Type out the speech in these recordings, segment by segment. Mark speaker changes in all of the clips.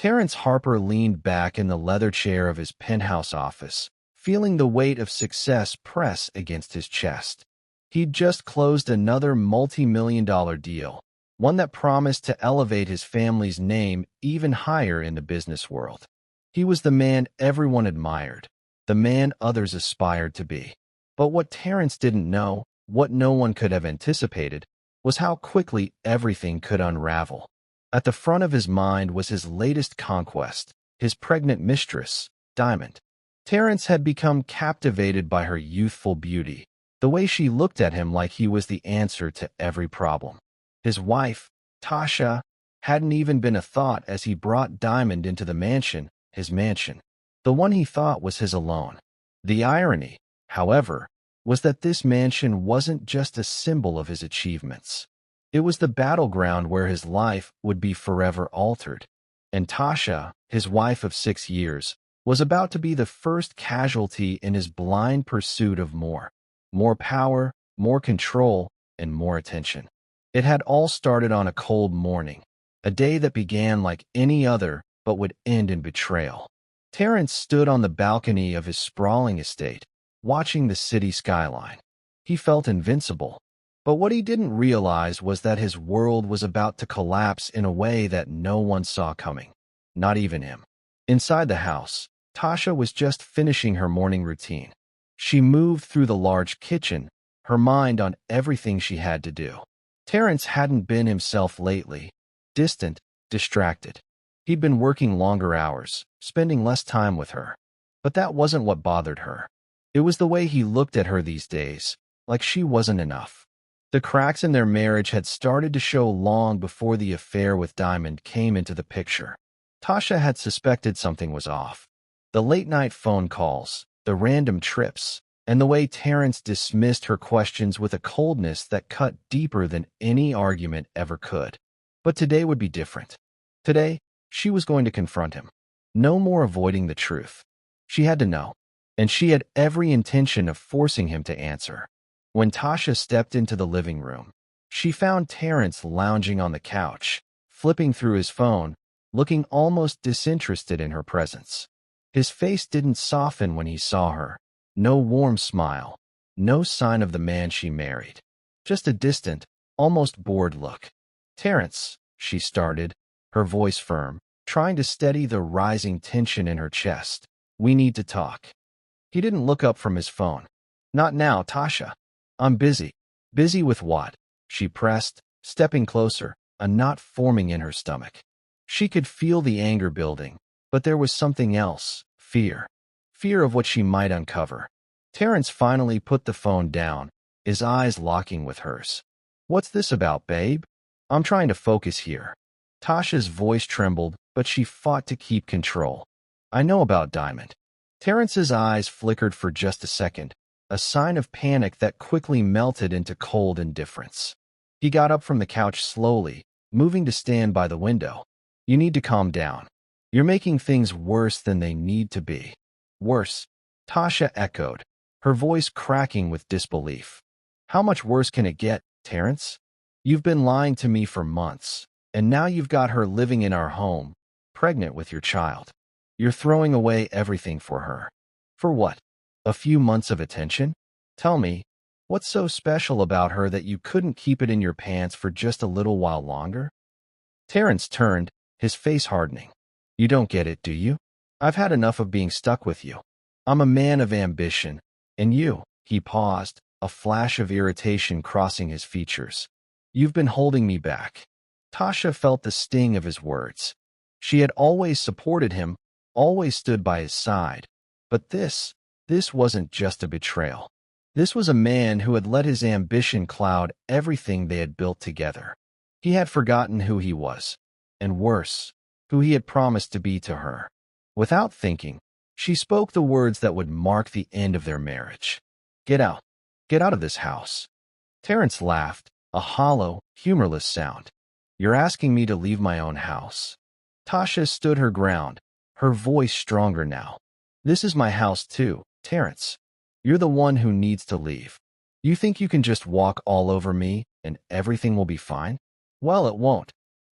Speaker 1: Terence Harper leaned back in the leather chair of his penthouse office, feeling the weight of success press against his chest. He'd just closed another multi-million-dollar deal, one that promised to elevate his family's name even higher in the business world. He was the man everyone admired, the man others aspired to be. But what Terence didn't know, what no one could have anticipated, was how quickly everything could unravel. At the front of his mind was his latest conquest, his pregnant mistress, Diamond. Terence had become captivated by her youthful beauty, the way she looked at him like he was the answer to every problem. His wife, Tasha, hadn't even been a thought as he brought Diamond into the mansion, his mansion, the one he thought was his alone. The irony, however, was that this mansion wasn't just a symbol of his achievements. It was the battleground where his life would be forever altered. And Tasha, his wife of 6 years, was about to be the first casualty in his blind pursuit of more power, more control, and more attention. It had all started on a cold morning, a day that began like any other but would end in betrayal. Terence stood on the balcony of his sprawling estate, watching the city skyline. He felt invincible, but what he didn't realize was that his world was about to collapse in a way that no one saw coming, not even him. Inside the house, Tasha was just finishing her morning routine. She moved through the large kitchen, her mind on everything she had to do. Terence hadn't been himself lately, distant, distracted. He'd been working longer hours, spending less time with her. But that wasn't what bothered her. It was the way he looked at her these days, like she wasn't enough. The cracks in their marriage had started to show long before the affair with Diamond came into the picture. Tasha had suspected something was off. The late-night phone calls, the random trips, and the way Terence dismissed her questions with a coldness that cut deeper than any argument ever could. But today would be different. Today, she was going to confront him. No more avoiding the truth. She had to know, and she had every intention of forcing him to answer. When Tasha stepped into the living room, she found Terence lounging on the couch, flipping through his phone, looking almost disinterested in her presence. His face didn't soften when he saw her. No warm smile, no sign of the man she married. Just a distant, almost bored look. "Terence," she started, her voice firm, trying to steady the rising tension in her chest. "We need to talk." He didn't look up from his phone. "Not now, Tasha. I'm busy." "Busy with what?" she pressed, stepping closer, a knot forming in her stomach. She could feel the anger building, but there was something else, fear. Fear of what she might uncover. Terence finally put the phone down, his eyes locking with hers. "What's this about, babe? I'm trying to focus here." Tasha's voice trembled, but she fought to keep control. "I know about Diamond." Terence's eyes flickered for just a second, a sign of panic that quickly melted into cold indifference. He got up from the couch slowly, moving to stand by the window. "You need to calm down. You're making things worse than they need to be." "Worse?" Tasha echoed, her voice cracking with disbelief. "How much worse can it get, Terence? You've been lying to me for months, and now you've got her living in our home, pregnant with your child. You're throwing away everything for her. For what? A few months of attention? Tell me, what's so special about her that you couldn't keep it in your pants for just a little while longer?" Terence turned, his face hardening. "You don't get it, do you? I've had enough of being stuck with you. I'm a man of ambition, and you," he paused, a flash of irritation crossing his features. "You've been holding me back." Tasha felt the sting of his words. She had always supported him, always stood by his side. But this wasn't just a betrayal. This was a man who had let his ambition cloud everything they had built together. He had forgotten who he was, and worse, who he had promised to be to her. Without thinking, she spoke the words that would mark the end of their marriage. Get out. Get out of this house." Terence laughed, a hollow, humorless sound. "You're asking me to leave my own house." Tasha stood her ground, her voice stronger now. "This is my house too, Terence. You're the one who needs to leave. You think you can just walk all over me and everything will be fine? Well, it won't.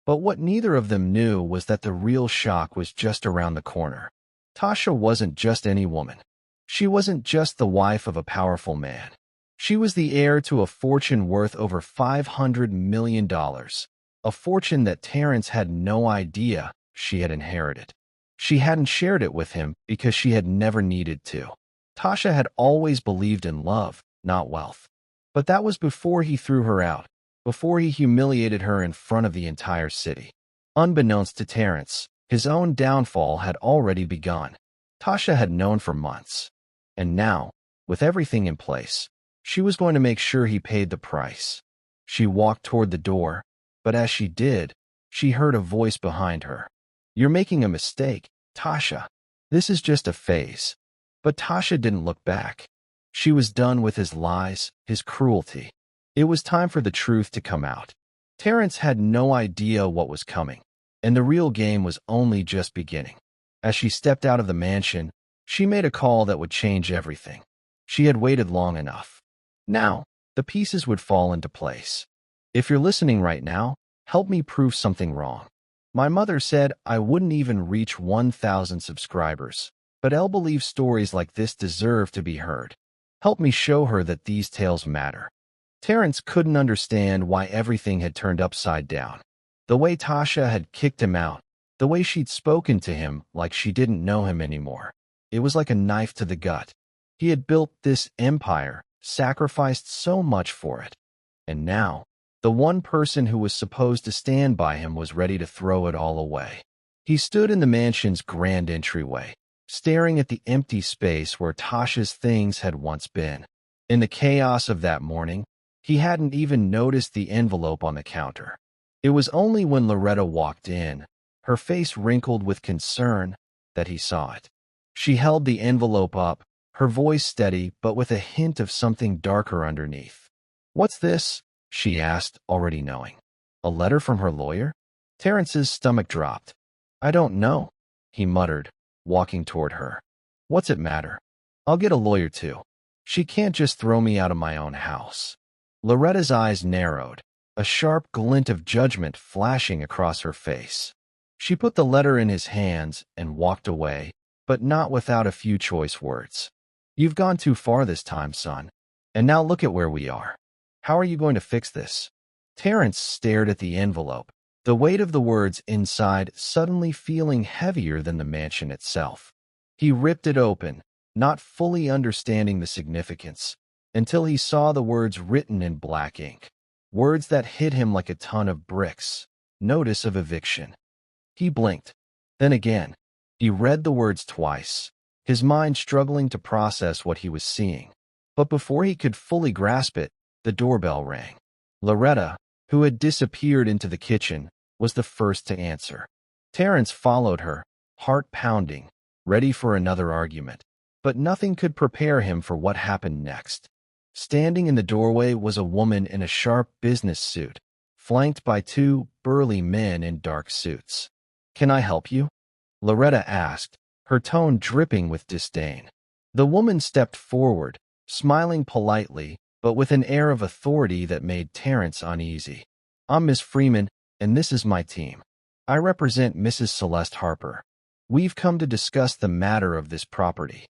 Speaker 1: But what neither of them knew was that the real shock was just around the corner. Tasha wasn't just any woman. She wasn't just the wife of a powerful man. She was the heir to a fortune worth over $500 million, a fortune that Terrence had no idea she had inherited. She hadn't shared it with him because she had never needed to. Tasha had always believed in love, not wealth. But that was before he threw her out, before he humiliated her in front of the entire city. Unbeknownst to Terrence, his own downfall had already begun. Tasha had known for months. And now, with everything in place, she was going to make sure he paid the price. She walked toward the door, but as she did, she heard a voice behind her. "You're making a mistake, Tasha. This is just a phase." But Tasha didn't look back. She was done with his lies, his cruelty. It was time for the truth to come out. Terrence had no idea what was coming, and the real game was only just beginning. As she stepped out of the mansion, she made a call that would change everything. She had waited long enough. Now, the pieces would fall into place. If you're listening right now, help me prove something wrong. My mother said I wouldn't even reach 1,000 subscribers, but Elle believes stories like this deserve to be heard. Help me show her that these tales matter. Terrence couldn't understand why everything had turned upside down. The way Tasha had kicked him out, the way she'd spoken to him like she didn't know him anymore. It was like a knife to the gut. He had built this empire, sacrificed so much for it. And now, the one person who was supposed to stand by him was ready to throw it all away. He stood in the mansion's grand entryway, staring at the empty space where Tasha's things had once been. In the chaos of that morning, he hadn't even noticed the envelope on the counter. It was only when Loretta walked in, her face wrinkled with concern, that he saw it. She held the envelope up, her voice steady but with a hint of something darker underneath. "What's this?" she asked, already knowing. A letter from her lawyer? Terrence's stomach dropped. "I don't know," he muttered, walking toward her. "What's it matter? I'll get a lawyer too. She can't just throw me out of my own house." Loretta's eyes narrowed, a sharp glint of judgment flashing across her face. She put the letter in his hands and walked away, but not without a few choice words. "You've gone too far this time, son. And now look at where we are. How are you going to fix this?" Terrence stared at the envelope, the weight of the words inside suddenly feeling heavier than the mansion itself. He ripped it open, not fully understanding the significance, until he saw the words written in black ink. Words that hit him like a ton of bricks. Notice of eviction. He blinked. Then again, he read the words twice, his mind struggling to process what he was seeing. But before he could fully grasp it, the doorbell rang. Loretta, who had disappeared into the kitchen, was the first to answer. Terrence followed her, heart pounding, ready for another argument. But nothing could prepare him for what happened next. Standing in the doorway was a woman in a sharp business suit, flanked by two burly men in dark suits. "Can I help you?" Loretta asked, her tone dripping with disdain. The woman stepped forward, smiling politely, but with an air of authority that made Terrence uneasy. "I'm Miss Freeman, and this is my team. I represent Mrs. Celeste Harper. We've come to discuss the matter of this property."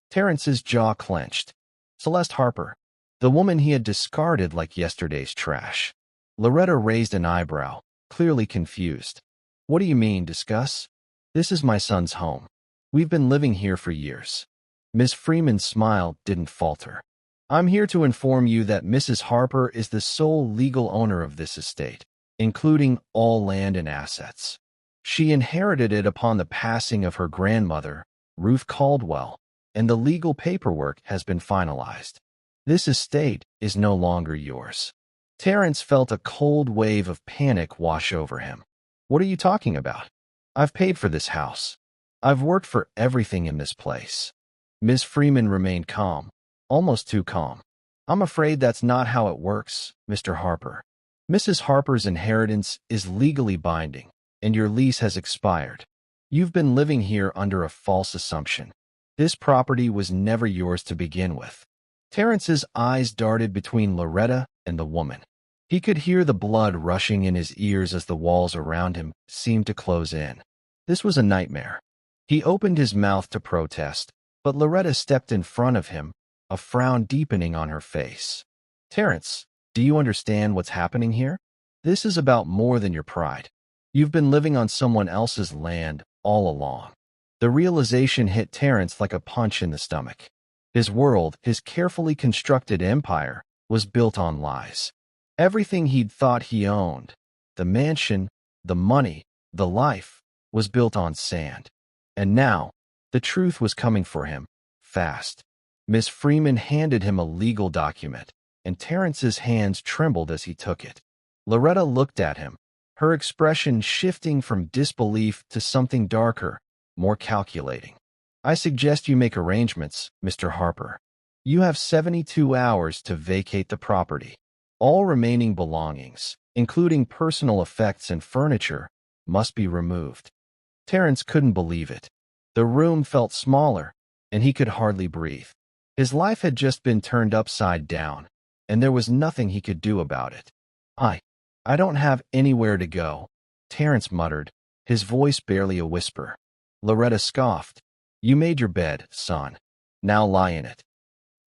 Speaker 1: Terrence's jaw clenched. Celeste Harper, the woman he had discarded like yesterday's trash. Loretta raised an eyebrow, clearly confused. "What do you mean, discuss? This is my son's home. We've been living here for years." Miss Freeman's smile didn't falter. "I'm here to inform you that Mrs. Harper is the sole legal owner of this estate, including all land and assets. She inherited it upon the passing of her grandmother, Ruth Caldwell, and the legal paperwork has been finalized. This estate is no longer yours." Terrence felt a cold wave of panic wash over him. "What are you talking about? I've paid for this house. I've worked for everything in this place." Miss Freeman remained calm, almost too calm. "I'm afraid that's not how it works, Mr. Harper. Mrs. Harper's inheritance is legally binding, and your lease has expired. You've been living here under a false assumption. This property was never yours to begin with." Terrence's eyes darted between Loretta and the woman. He could hear the blood rushing in his ears as the walls around him seemed to close in. This was a nightmare. He opened his mouth to protest, but Loretta stepped in front of him, a frown deepening on her face. "Terrence, do you understand what's happening here? This is about more than your pride. You've been living on someone else's land all along." The realization hit Terrence like a punch in the stomach. His world, his carefully constructed empire, was built on lies. Everything he'd thought he owned, the mansion, the money, the life, was built on sand. And now, the truth was coming for him, fast. Miss Freeman handed him a legal document, and Terrence's hands trembled as he took it. Loretta looked at him, her expression shifting from disbelief to something darker, more calculating. "I suggest you make arrangements, Mr. Harper. You have 72 hours to vacate the property. All remaining belongings, including personal effects and furniture, must be removed." Terrence couldn't believe it. The room felt smaller, and he could hardly breathe. His life had just been turned upside down, and there was nothing he could do about it. I don't have anywhere to go," Terrence muttered, his voice barely a whisper. Loretta scoffed. "You made your bed, son. Now lie in it."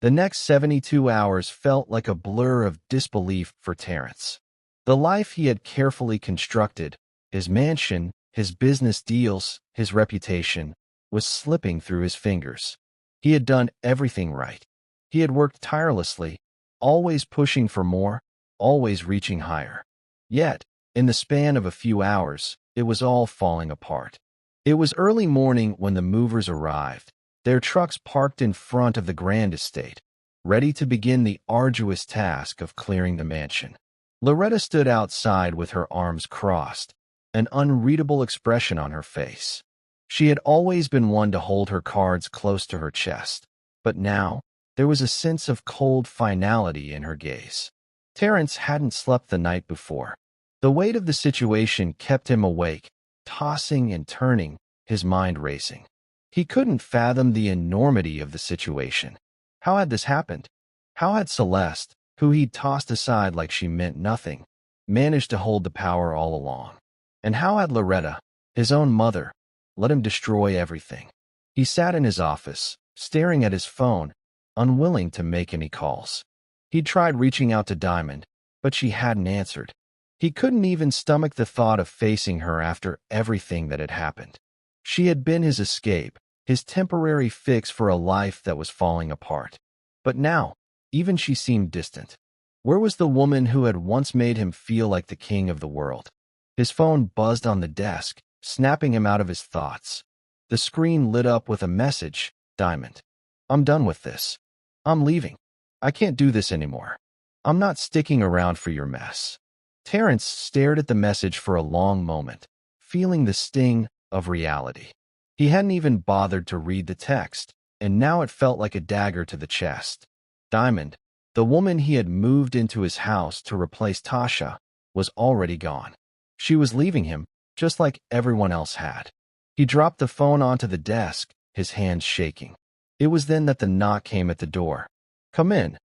Speaker 1: The next 72 hours felt like a blur of disbelief for Terrence. The life he had carefully constructed, his mansion, his business deals, his reputation, was slipping through his fingers. He had done everything right. He had worked tirelessly, always pushing for more, always reaching higher. Yet, in the span of a few hours, it was all falling apart. It was early morning when the movers arrived, their trucks parked in front of the grand estate, ready to begin the arduous task of clearing the mansion. Loretta stood outside with her arms crossed, an unreadable expression on her face. She had always been one to hold her cards close to her chest, but now there was a sense of cold finality in her gaze. Terrence hadn't slept the night before. The weight of the situation kept him awake, tossing and turning, his mind racing. He couldn't fathom the enormity of the situation. How had this happened? How had Celeste, who he'd tossed aside like she meant nothing, managed to hold the power all along? And how had Loretta, his own mother, let him destroy everything? He sat in his office, staring at his phone, unwilling to make any calls. He'd tried reaching out to Diamond, but she hadn't answered. He couldn't even stomach the thought of facing her after everything that had happened. She had been his escape, his temporary fix for a life that was falling apart. But now, even she seemed distant. Where was the woman who had once made him feel like the king of the world? His phone buzzed on the desk, snapping him out of his thoughts. The screen lit up with a message. "Diamond, I'm done with this. I'm leaving. I can't do this anymore. I'm not sticking around for your mess." Terrence stared at the message for a long moment, feeling the sting of reality. He hadn't even bothered to read the text, and now it felt like a dagger to the chest. Diamond, the woman he had moved into his house to replace Tasha, was already gone. She was leaving him, just like everyone else had. He dropped the phone onto the desk, his hands shaking. It was then that the knock came at the door. "Come in,"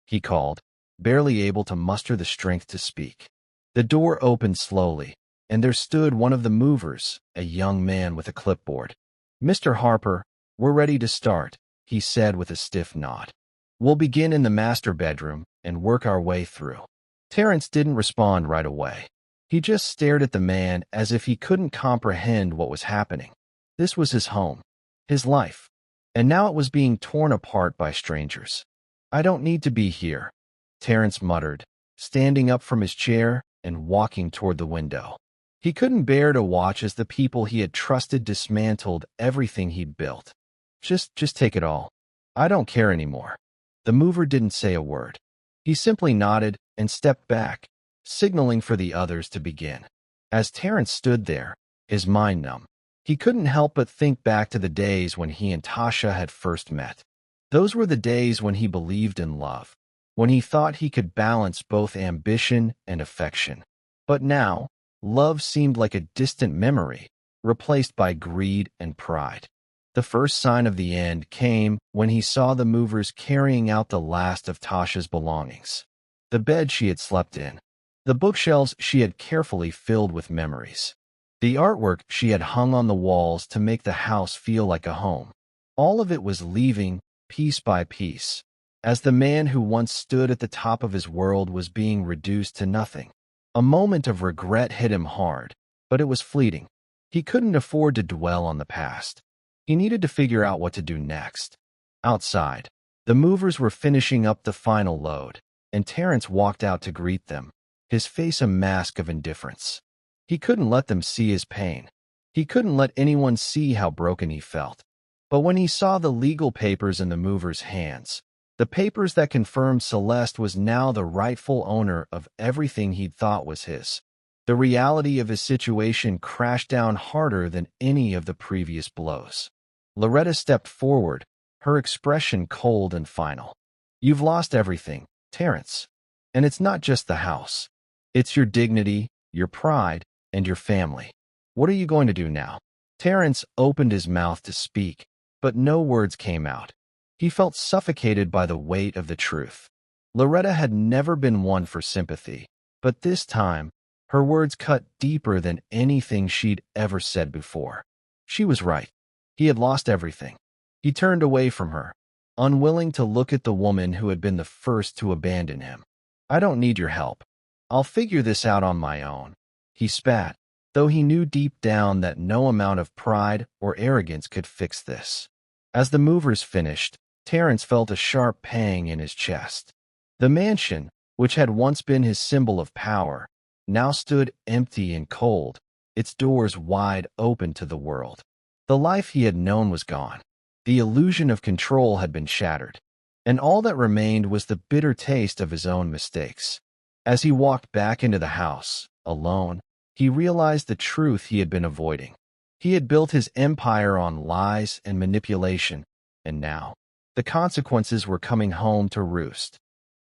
Speaker 1: he called, barely able to muster the strength to speak. The door opened slowly, and there stood one of the movers, a young man with a clipboard. "Mr. Harper, we're ready to start," he said with a stiff nod. "We'll begin in the master bedroom and work our way through." Terrence didn't respond right away. He just stared at the man as if he couldn't comprehend what was happening. This was his home, his life, and now it was being torn apart by strangers. "I don't need to be here," Terrence muttered, standing up from his chair and walking toward the window. He couldn't bear to watch as the people he had trusted dismantled everything he'd built. Just take it all. I don't care anymore." The mover didn't say a word. He simply nodded and stepped back, signaling for the others to begin. As Terrence stood there, his mind numb, he couldn't help but think back to the days when he and Tasha had first met. Those were the days when he believed in love, when he thought he could balance both ambition and affection. But now, love seemed like a distant memory, replaced by greed and pride. The first sign of the end came when he saw the movers carrying out the last of Tasha's belongings. The bed she had slept in, The bookshelves she had carefully filled with memories. The artwork she had hung on the walls to make the house feel like a home. All of it was leaving, piece by piece, as the man who once stood at the top of his world was being reduced to nothing. A moment of regret hit him hard, but it was fleeting. He couldn't afford to dwell on the past. He needed to figure out what to do next. Outside, the movers were finishing up the final load, and Terence walked out to greet them, his face a mask of indifference. He couldn't let them see his pain. He couldn't let anyone see how broken he felt. But when he saw the legal papers in the movers' hands, the papers that confirmed Celeste was now the rightful owner of everything he'd thought was his, the reality of his situation crashed down harder than any of the previous blows. Loretta stepped forward, her expression cold and final. "You've lost everything, Terence. And it's not just the house. It's your dignity, your pride, and your family. What are you going to do now?" Terence opened his mouth to speak, but no words came out. He felt suffocated by the weight of the truth. Loretta had never been one for sympathy, but this time, her words cut deeper than anything she'd ever said before. She was right. He had lost everything. He turned away from her, unwilling to look at the woman who had been the first to abandon him. "I don't need your help. I'll figure this out on my own," he spat, though he knew deep down that no amount of pride or arrogance could fix this. As the movers finished, Terence felt a sharp pang in his chest. The mansion, which had once been his symbol of power, now stood empty and cold, its doors wide open to the world. The life he had known was gone. The illusion of control had been shattered, and all that remained was the bitter taste of his own mistakes. As he walked back into the house, alone, he realized the truth he had been avoiding. He had built his empire on lies and manipulation, and now, the consequences were coming home to roost.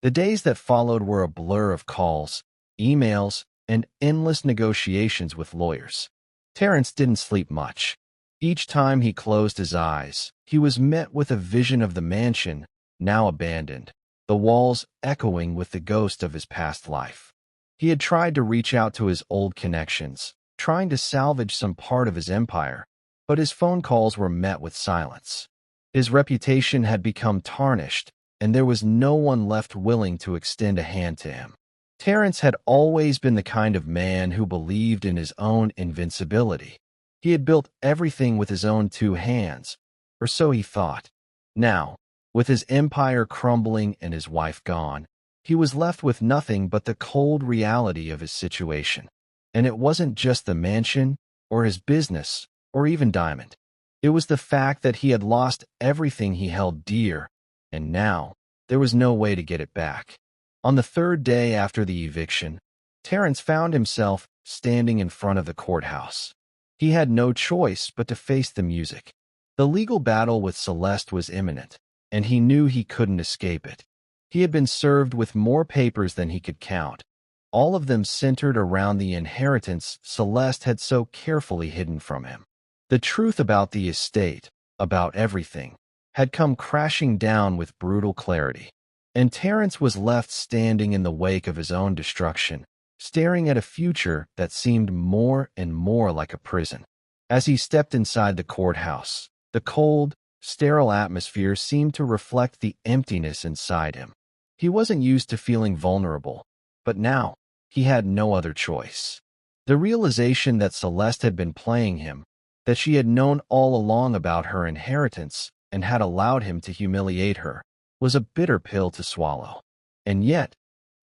Speaker 1: The days that followed were a blur of calls, emails, and endless negotiations with lawyers. Terence didn't sleep much. Each time he closed his eyes, he was met with a vision of the mansion, now abandoned, the walls echoing with the ghost of his past life. He had tried to reach out to his old connections, trying to salvage some part of his empire, but his phone calls were met with silence. His reputation had become tarnished, and there was no one left willing to extend a hand to him. Terence had always been the kind of man who believed in his own invincibility. He had built everything with his own two hands, or so he thought. Now, with his empire crumbling and his wife gone, he was left with nothing but the cold reality of his situation. And it wasn't just the mansion, or his business, or even Diamond. It was the fact that he had lost everything he held dear, and now there was no way to get it back. On the third day after the eviction, Terence found himself standing in front of the courthouse. He had no choice but to face the music. The legal battle with Celeste was imminent, and he knew he couldn't escape it. He had been served with more papers than he could count, all of them centered around the inheritance Celeste had so carefully hidden from him. The truth about the estate, about everything, had come crashing down with brutal clarity. And Terence was left standing in the wake of his own destruction, staring at a future that seemed more and more like a prison. As he stepped inside the courthouse, the cold, sterile atmosphere seemed to reflect the emptiness inside him. He wasn't used to feeling vulnerable, but now he had no other choice. The realization that Celeste had been playing him, that she had known all along about her inheritance and had allowed him to humiliate her, was a bitter pill to swallow. And yet,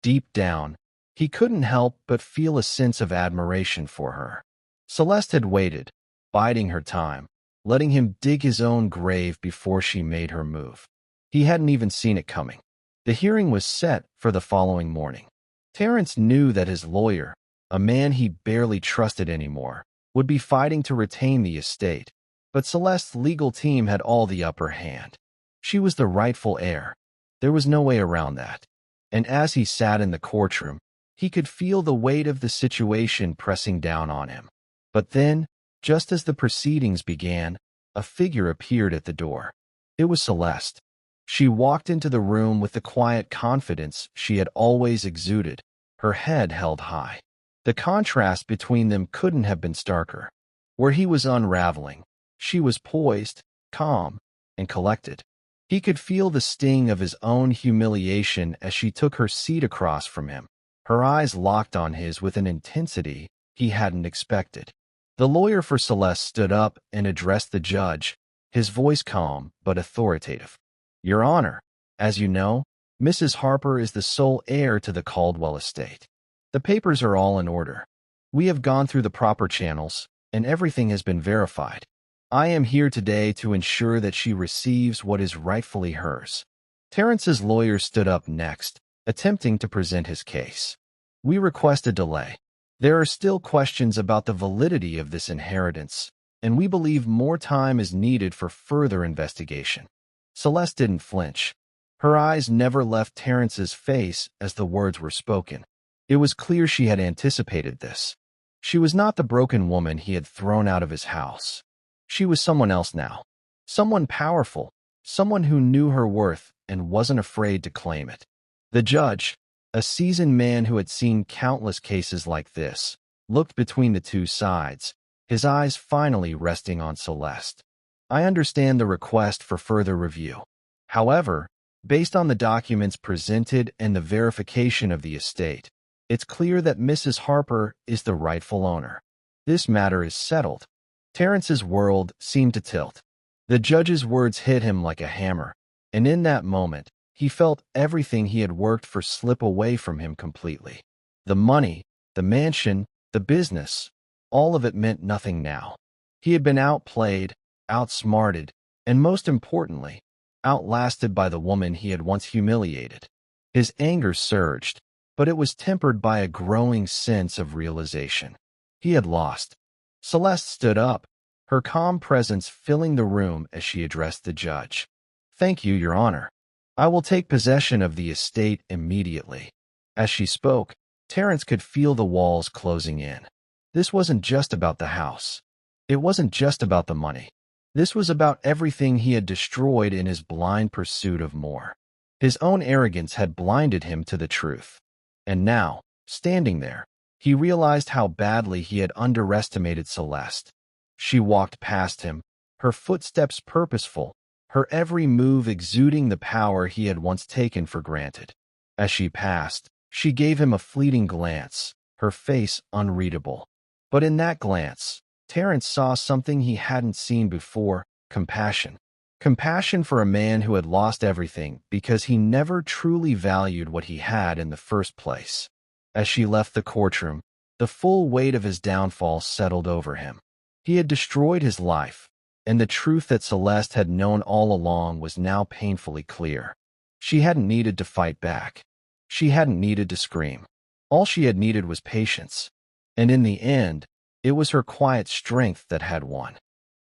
Speaker 1: deep down, he couldn't help but feel a sense of admiration for her. Celeste had waited, biding her time, letting him dig his own grave before she made her move. He hadn't even seen it coming. The hearing was set for the following morning. Terence knew that his lawyer, a man he barely trusted anymore, would be fighting to retain the estate, but Celeste's legal team had all the upper hand. She was the rightful heir. There was no way around that. And as he sat in the courtroom, he could feel the weight of the situation pressing down on him. But then, just as the proceedings began, a figure appeared at the door. It was Celeste. She walked into the room with the quiet confidence she had always exuded, her head held high. The contrast between them couldn't have been starker. Where he was unraveling, she was poised, calm, and collected. He could feel the sting of his own humiliation as she took her seat across from him. Her eyes locked on his with an intensity he hadn't expected. The lawyer for Celeste stood up and addressed the judge, his voice calm but authoritative. "Your Honor, as you know, Mrs. Harper is the sole heir to the Caldwell estate. The papers are all in order. We have gone through the proper channels, and everything has been verified. I am here today to ensure that she receives what is rightfully hers." Terrence's lawyer stood up next, attempting to present his case. "We request a delay. There are still questions about the validity of this inheritance, and we believe more time is needed for further investigation." Celeste didn't flinch. Her eyes never left Terrence's face as the words were spoken. It was clear she had anticipated this. She was not the broken woman he had thrown out of his house. She was someone else now. Someone powerful, someone who knew her worth and wasn't afraid to claim it. The judge, a seasoned man who had seen countless cases like this, looked between the two sides, his eyes finally resting on Celeste. "I understand the request for further review. However, based on the documents presented and the verification of the estate, it's clear that Mrs. Harper is the rightful owner. This matter is settled." Terrence's world seemed to tilt. The judge's words hit him like a hammer, and in that moment, he felt everything he had worked for slip away from him completely. The money, the mansion, the business, all of it meant nothing now. He had been outplayed, outsmarted, and most importantly, outlasted by the woman he had once humiliated. His anger surged, but it was tempered by a growing sense of realization. He had lost. Celeste stood up, her calm presence filling the room as she addressed the judge. "Thank you, Your Honor. I will take possession of the estate immediately." As she spoke, Terrence could feel the walls closing in. This wasn't just about the house. It wasn't just about the money. This was about everything he had destroyed in his blind pursuit of more. His own arrogance had blinded him to the truth. And now, standing there, he realized how badly he had underestimated Celeste. She walked past him, her footsteps purposeful, her every move exuding the power he had once taken for granted. As she passed, she gave him a fleeting glance, her face unreadable. But in that glance, Terrence saw something he hadn't seen before: compassion. Compassion for a man who had lost everything because he never truly valued what he had in the first place. As she left the courtroom, the full weight of his downfall settled over him. He had destroyed his life, and the truth that Celeste had known all along was now painfully clear. She hadn't needed to fight back. She hadn't needed to scream. All she had needed was patience. And in the end, it was her quiet strength that had won.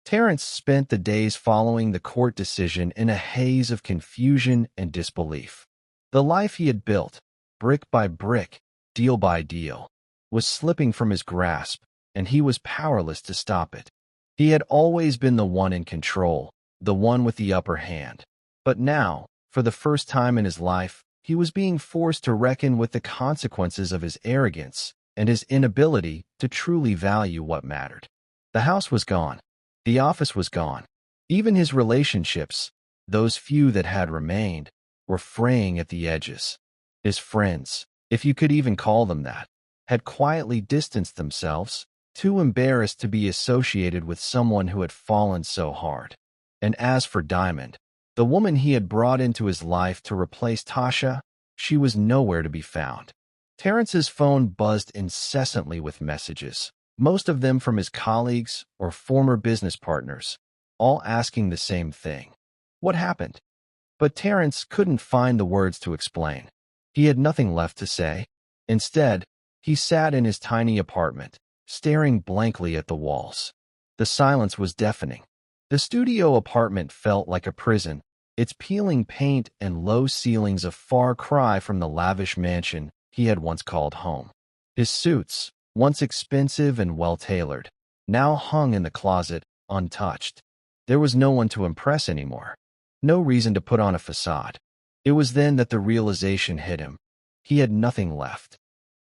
Speaker 1: Terrence spent the days following the court decision in a haze of confusion and disbelief. The life he had built, brick by brick, deal by deal, was slipping from his grasp, and he was powerless to stop it. He had always been the one in control, the one with the upper hand. But now, for the first time in his life, he was being forced to reckon with the consequences of his arrogance and his inability to truly value what mattered. The house was gone. The office was gone. Even his relationships, those few that had remained, were fraying at the edges. His friends, if you could even call them that, had quietly distanced themselves, too embarrassed to be associated with someone who had fallen so hard. And as for Diamond, the woman he had brought into his life to replace Tasha, she was nowhere to be found. Terrence's phone buzzed incessantly with messages, most of them from his colleagues or former business partners, all asking the same thing: what happened? But Terrence couldn't find the words to explain. He had nothing left to say. Instead, he sat in his tiny apartment, staring blankly at the walls. The silence was deafening. The studio apartment felt like a prison, its peeling paint and low ceilings a far cry from the lavish mansion he had once called home. His suits, once expensive and well-tailored, now hung in the closet, untouched. There was no one to impress anymore. No reason to put on a facade. It was then that the realization hit him. He had nothing left.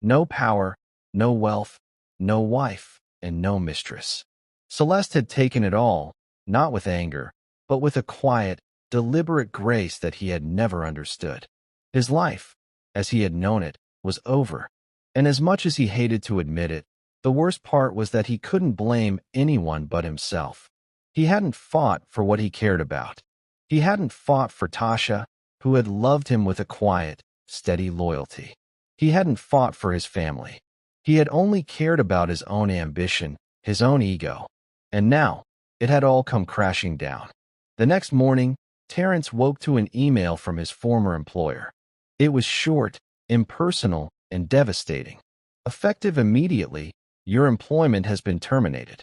Speaker 1: No power, no wealth, no wife, and no mistress. Celeste had taken it all, not with anger, but with a quiet, deliberate grace that he had never understood. His life, as he had known it, was over. And as much as he hated to admit it, the worst part was that he couldn't blame anyone but himself. He hadn't fought for what he cared about. He hadn't fought for Tasha, who had loved him with a quiet, steady loyalty. He hadn't fought for his family. He had only cared about his own ambition, his own ego. And now, it had all come crashing down. The next morning, Terence woke to an email from his former employer. It was short, impersonal, and devastating. Effective immediately, your employment has been terminated.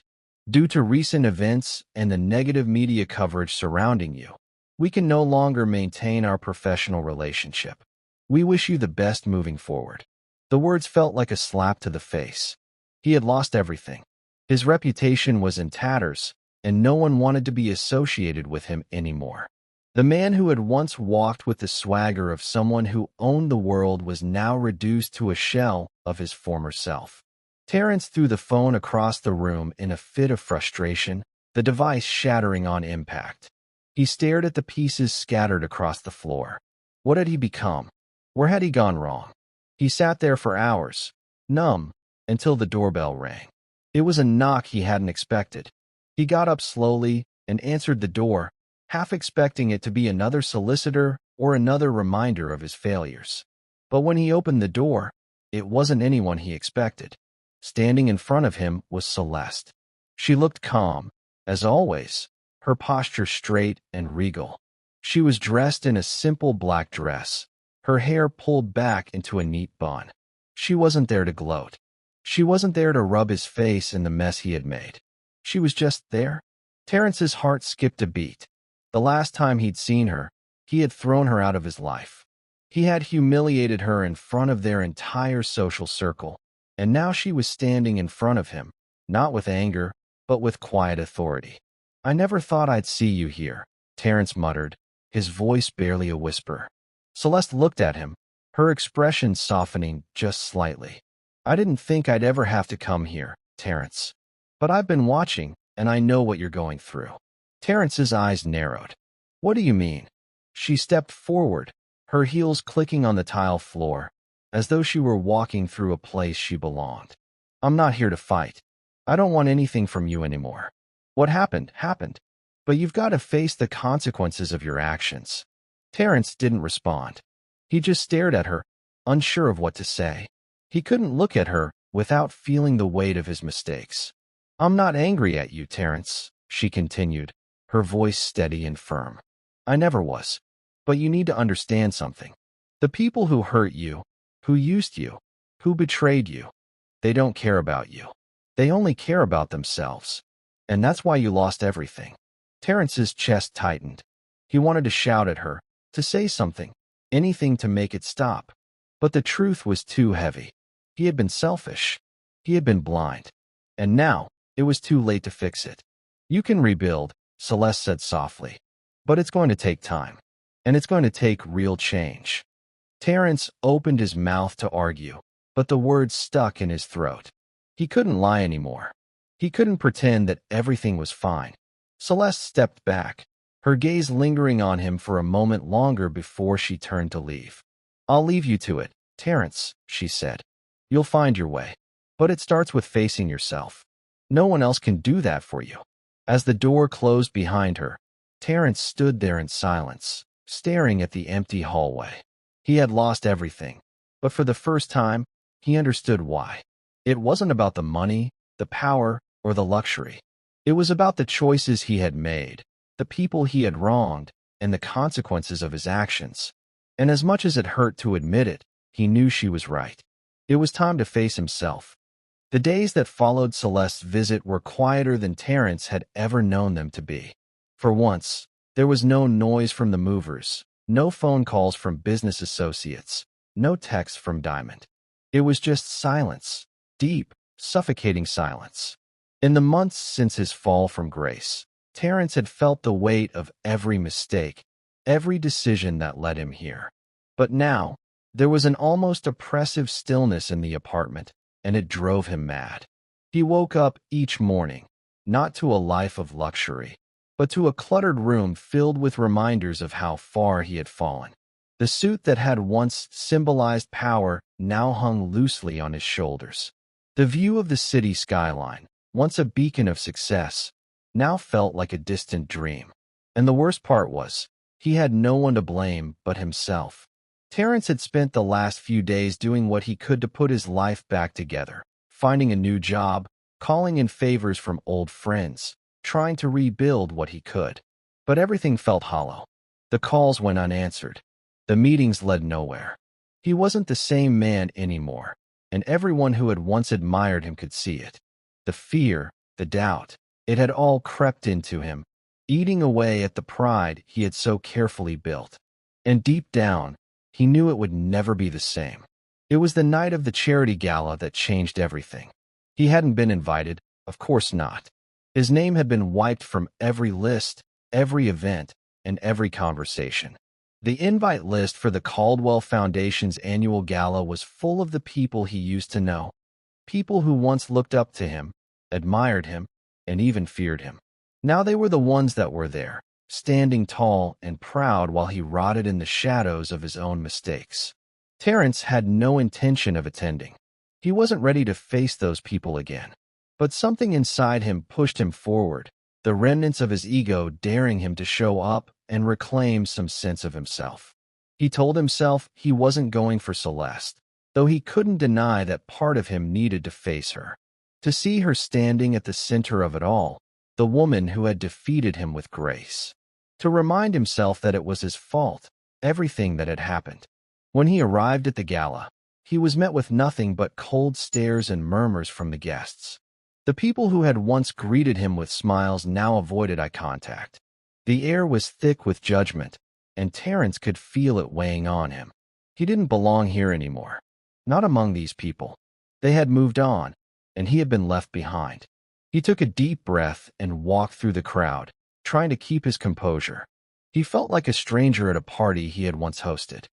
Speaker 1: Due to recent events and the negative media coverage surrounding you, we can no longer maintain our professional relationship. We wish you the best moving forward. The words felt like a slap to the face. He had lost everything. His reputation was in tatters, and no one wanted to be associated with him anymore. The man who had once walked with the swagger of someone who owned the world was now reduced to a shell of his former self. Terence threw the phone across the room in a fit of frustration, the device shattering on impact. He stared at the pieces scattered across the floor. What had he become? Where had he gone wrong? He sat there for hours, numb, until the doorbell rang. It was a knock he hadn't expected. He got up slowly and answered the door, half expecting it to be another solicitor or another reminder of his failures. But when he opened the door, it wasn't anyone he expected. Standing in front of him was Celeste. She looked calm, as always, her posture straight and regal. She was dressed in a simple black dress, her hair pulled back into a neat bun. She wasn't there to gloat. She wasn't there to rub his face in the mess he had made. She was just there. Terence's heart skipped a beat. The last time he'd seen her, he had thrown her out of his life. He had humiliated her in front of their entire social circle, and now she was standing in front of him, not with anger, but with quiet authority. "I never thought I'd see you here," Terence muttered, his voice barely a whisper. Celeste looked at him, her expression softening just slightly. "I didn't think I'd ever have to come here, Terence. But I've been watching, and I know what you're going through." Terence's eyes narrowed. "What do you mean?" She stepped forward, her heels clicking on the tile floor, as though she were walking through a place she belonged. "I'm not here to fight. I don't want anything from you anymore. What happened, happened. But you've got to face the consequences of your actions." Terence didn't respond. He just stared at her, unsure of what to say. He couldn't look at her without feeling the weight of his mistakes. "I'm not angry at you, Terence," she continued, her voice steady and firm. "I never was. But you need to understand something. The people who hurt you, who used you, who betrayed you, they don't care about you. They only care about themselves. And that's why you lost everything." Terence's chest tightened. He wanted to shout at her, to say something, anything to make it stop. But the truth was too heavy. He had been selfish. He had been blind. And now, it was too late to fix it. "You can rebuild," Celeste said softly. "But it's going to take time. And it's going to take real change." Terence opened his mouth to argue, but the words stuck in his throat. He couldn't lie anymore. He couldn't pretend that everything was fine. Celeste stepped back, her gaze lingering on him for a moment longer before she turned to leave. "I'll leave you to it, Terence," she said. "You'll find your way. But it starts with facing yourself. No one else can do that for you." As the door closed behind her, Terence stood there in silence, staring at the empty hallway. He had lost everything, but for the first time, he understood why. It wasn't about the money, the power, or the luxury. It was about the choices he had made, the people he had wronged, and the consequences of his actions. And as much as it hurt to admit it, he knew she was right. It was time to face himself. The days that followed Celeste's visit were quieter than Terence had ever known them to be. For once, there was no noise from the movers, no phone calls from business associates, no texts from Diamond. It was just silence, deep, suffocating silence. In the months since his fall from grace, Terence had felt the weight of every mistake, every decision that led him here. But now, There was an almost oppressive stillness in the apartment, and it drove him mad. He woke up each morning, not to a life of luxury, but to a cluttered room filled with reminders of how far he had fallen. The suit that had once symbolized power now hung loosely on his shoulders. The view of the city skyline, once a beacon of success, now felt like a distant dream. And the worst part was, he had no one to blame but himself. Terrence had spent the last few days doing what he could to put his life back together, finding a new job, calling in favors from old friends, trying to rebuild what he could. But everything felt hollow. The calls went unanswered. The meetings led nowhere. He wasn't the same man anymore, and everyone who had once admired him could see it. The fear, the doubt, it had all crept into him, eating away at the pride he had so carefully built. And deep down, he knew it would never be the same. It was the night of the charity gala that changed everything. He hadn't been invited, of course not. His name had been wiped from every list, every event, and every conversation. The invite list for the Caldwell Foundation's annual gala was full of the people he used to know, people who once looked up to him, admired him, and even feared him. Now they were the ones that were there, standing tall and proud while he rotted in the shadows of his own mistakes. Terrence had no intention of attending. He wasn't ready to face those people again. But something inside him pushed him forward, the remnants of his ego daring him to show up and reclaim some sense of himself. He told himself he wasn't going for Celeste, though he couldn't deny that part of him needed to face her. To see her standing at the center of it all, the woman who had defeated him with grace. To remind himself that it was his fault, everything that had happened. When he arrived at the gala, he was met with nothing but cold stares and murmurs from the guests. The people who had once greeted him with smiles now avoided eye contact. The air was thick with judgment, and Terrence could feel it weighing on him. He didn't belong here anymore. Not among these people. They had moved on, and he had been left behind. He took a deep breath and walked through the crowd, trying to keep his composure. He felt like a stranger at a party he had once hosted.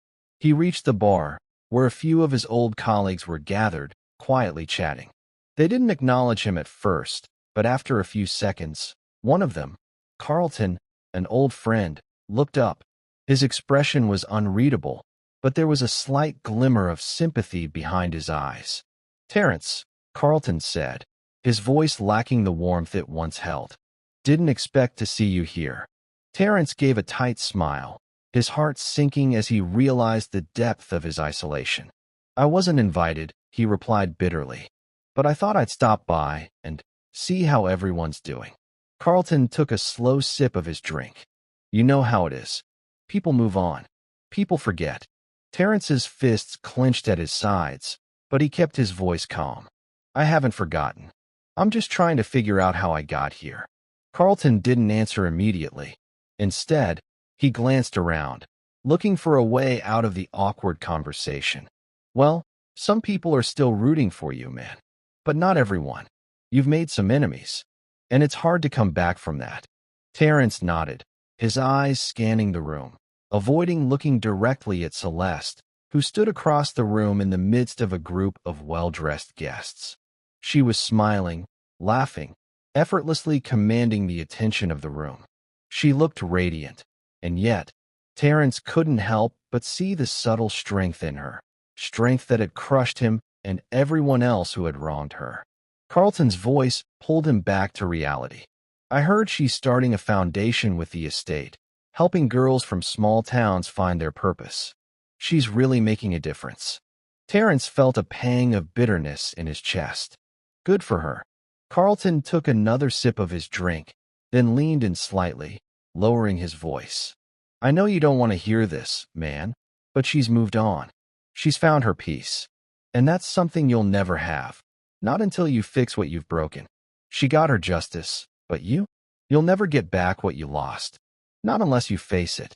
Speaker 1: He reached the bar, where a few of his old colleagues were gathered, quietly chatting. They didn't acknowledge him at first, but after a few seconds, one of them, Carlton, an old friend, looked up. His expression was unreadable, but there was a slight glimmer of sympathy behind his eyes. "Terrence," Carlton said, his voice lacking the warmth it once held. "Didn't expect to see you here." Terrence gave a tight smile, his heart sinking as he realized the depth of his isolation. "I wasn't invited," he replied bitterly, "but I thought I'd stop by and see how everyone's doing." Carlton took a slow sip of his drink. "You know how it is. People move on. People forget." Terrence's fists clenched at his sides, but he kept his voice calm. "I haven't forgotten. I'm just trying to figure out how I got here." Carlton didn't answer immediately. Instead, he glanced around, looking for a way out of the awkward conversation. "Well, some people are still rooting for you, man. But not everyone. You've made some enemies, and it's hard to come back from that." Terrence nodded, his eyes scanning the room, avoiding looking directly at Celeste, who stood across the room in the midst of a group of well-dressed guests. She was smiling, laughing, effortlessly commanding the attention of the room. She looked radiant, and yet, Terrence couldn't help but see the subtle strength in her, strength that had crushed him and everyone else who had wronged her. Carlton's voice pulled him back to reality. "I heard she's starting a foundation with the estate, helping girls from small towns find their purpose. She's really making a difference." Terrence felt a pang of bitterness in his chest. Good for her. Carlton took another sip of his drink, then leaned in slightly, lowering his voice. "I know you don't want to hear this, man, but she's moved on. She's found her peace. And that's something you'll never have. Not until you fix what you've broken. She got her justice, but you'll never get back what you lost. Not unless you face it."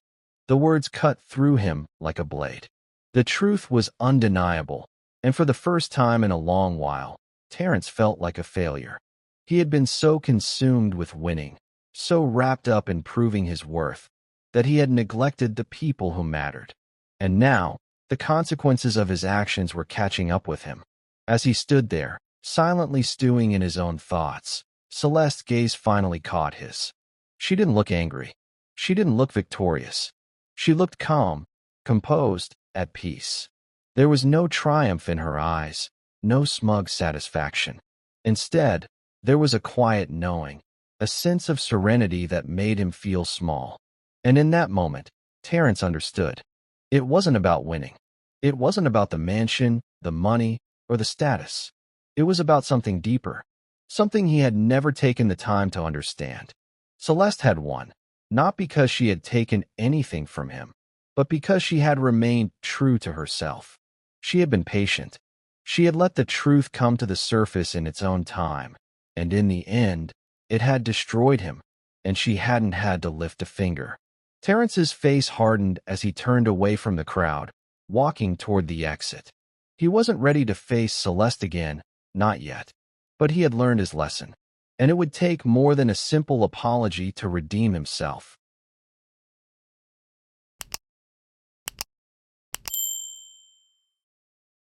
Speaker 1: The words cut through him like a blade. The truth was undeniable, and for the first time in a long while, Terrence felt like a failure. He had been so consumed with winning, so wrapped up in proving his worth, that he had neglected the people who mattered. And now, The consequences of his actions were catching up with him. As he stood there, silently stewing in his own thoughts, Celeste's gaze finally caught his. She didn't look angry. She didn't look victorious. She looked calm, composed, at peace. There was no triumph in her eyes, no smug satisfaction. Instead, there was a quiet knowing, a sense of serenity that made him feel small. And in that moment, Terence understood. It wasn't about winning. It wasn't about the mansion, the money, or the status. It was about something deeper, something he had never taken the time to understand. Celeste had won, not because she had taken anything from him, but because she had remained true to herself. She had been patient. She had let the truth come to the surface in its own time, and in the end, it had destroyed him, and she hadn't had to lift a finger. Terence's face hardened as he turned away from the crowd, walking toward the exit. He wasn't ready to face Celeste again, not yet. But he had learned his lesson, and it would take more than a simple apology to redeem himself.